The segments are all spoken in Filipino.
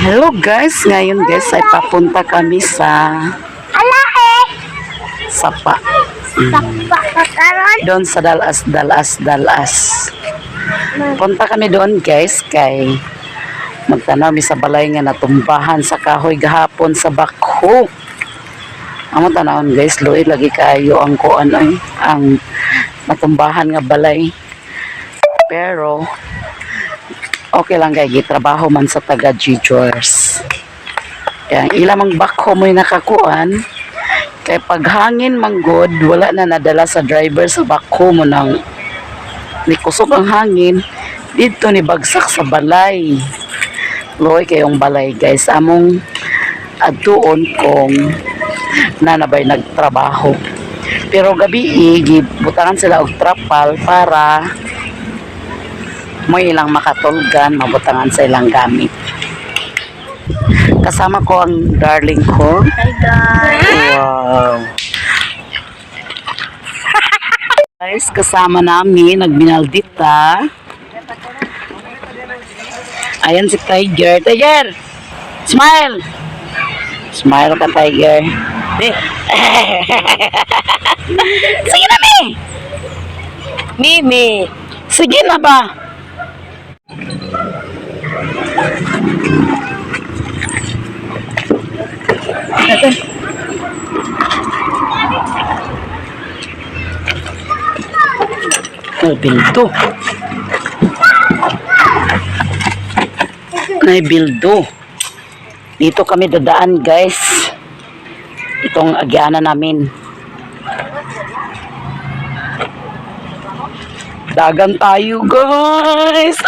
Hello guys, ngayon guys ay papunta kami sa Sapa. Doon sa Dalas. Punta kami doon guys kay magtanaw mi sa balay nga natumbahan sa kahoy gahapon sa Bakho. Amo tanawon guys, luoy lagi kayo ang kuan ay ang natumbahan nga balay. Pero okay lang kay gitrabaho man sa taga G-Jors. Kaya ilang mang Bakho mo'y nakakuan. Kay paghangin manggod, wala na nadala sa driver sa Bakho mo nang nikusok ang hangin. Dito ni bagsak sa balay. Loy kayong balay guys. Among adtuon kung nanabay nagtrabaho. Pero gabi butangan sila og trapal para mo ilang makatulgan, mabutangan sa ilang gamit. Kasama ko ang darling ko. Hi guys! Wow! Guys, kasama namin, nagbinaldita. Ayan si Tiger. Tiger! Smile! Smile ka, Tiger. Sige na, Mi! Mimi! Sige na ba? Bildo. Bildo. Dito kami dadaan guys. Itong agyana namin. Dagan tayo guys.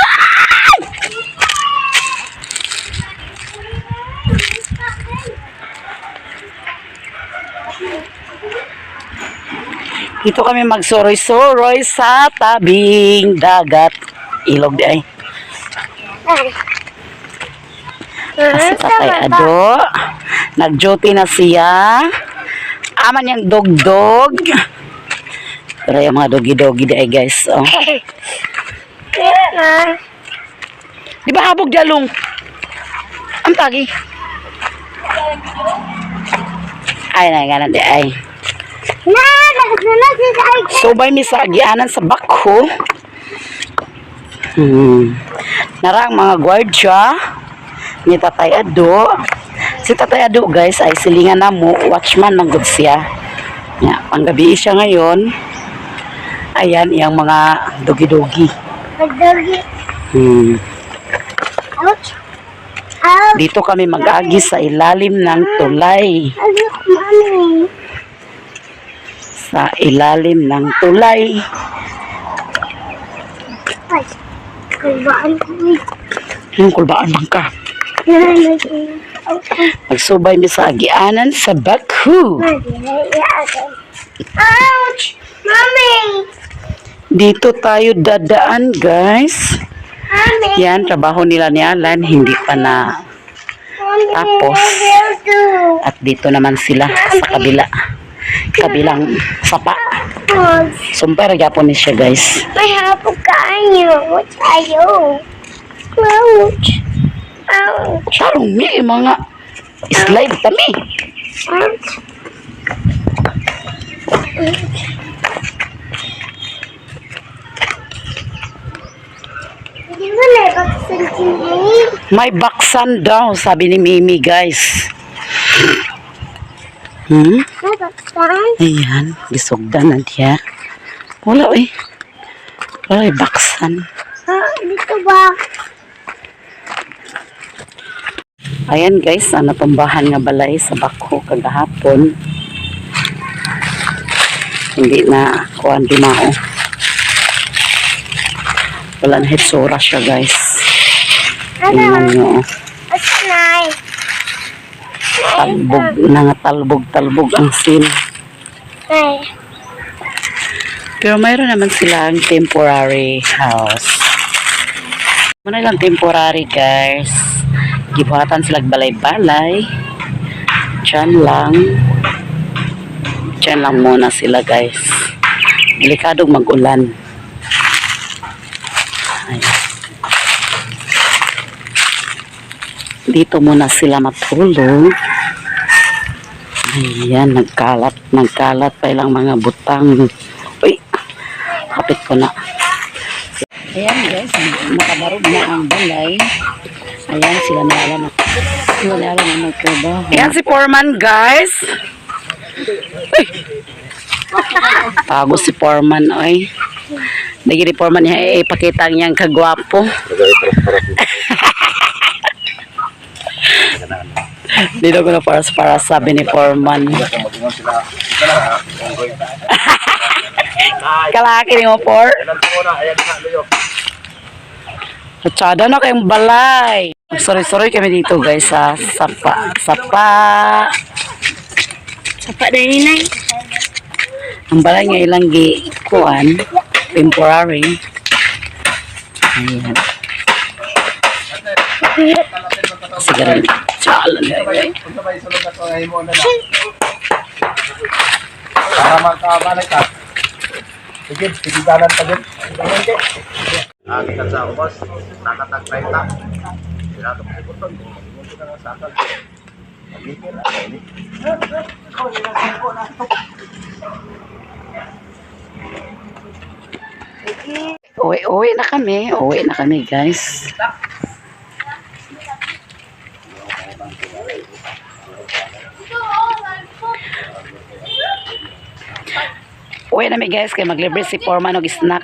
Dito kami magsuroy-suroy sa tabing dagat. Ilog di ay. Kasi Tatay Ado, nag-duty na siya. Aman yung dog-dog. Pero yung mga dogi-dogi di ay guys. Oh. Di ba habog jalong? Ang tagi. Ay, naganan di ay. Subay mi sa agianan sa Bakho. Narang mga gwardya ni Tatay Ado. Si Tatay Ado guys ay silingan na mo, watchman ng good siya. Panggabi siya ngayon. Ayan iyang mga dogi-dogi. Dito kami mag-agi sa ilalim ng tulay. Sa ilalim ng tulay. Yung kulbaan bang ka? Magsubay mi sa agianan sa Bakho. Ouch! Mommy! Dito tayo dadaan guys. Mommy! Yan, trabaho nila ni Alan. Hindi pa na tapos. At dito naman sila sa kabilang sapa. Sumpay gyapon ni siya guys. May hapog kayo. What tayo? Ouch! Ouch! Tarong mi mga slide kami. Ouch! Hindi mo nabaksan siya. May baksan daw sabi ni Mimi guys. Nabaksan? Ayan, gisugdan na diya. Wala eh. Wala eh, baksan. Dito ba? Ayan guys, natumbahan nga balay sa Bakho kagahapon. Hindi na kuan dimao. Wala na hitsura siya guys. Tingnan nyo. Asanay? Talbog ang sin. Ay. Pero mayroon naman silang temporary house. Muna lang temporary guys. Gibuhatan sila balay-balay. Diyan lang muna sila guys. Delikadong mag-ulan. Ayan. Dito muna sila matulog. Ayan, nagkalat pa ilang mga butang. Uy, kapit ko na. Ayan guys, nakabarog na ang balay. Ayan, sila na alam ang magtrabaho. Ayan si Foreman guys. Uy! Tago si Foreman, oy. Lagi ni Foreman niya, ipakita niyang kagwapo. Dito ko na para sabi ni Foreman. Kalaki ni mo, Por. Kutsada na kayong balay. Sorry kami dito guys sa sapa na inay. Ang balay nga ilang kuan temporary. Ayan. Sigaran. Chalan. Para magkabalik ka. Sige, dalan pa din. Ang kita sa ubos, nakatag 30. Sinato ko puton. Munti na nga sakal. Magigil na ini. Uwi na kami guys. Uwi na mi guys kay maglibre si Foreman og snack.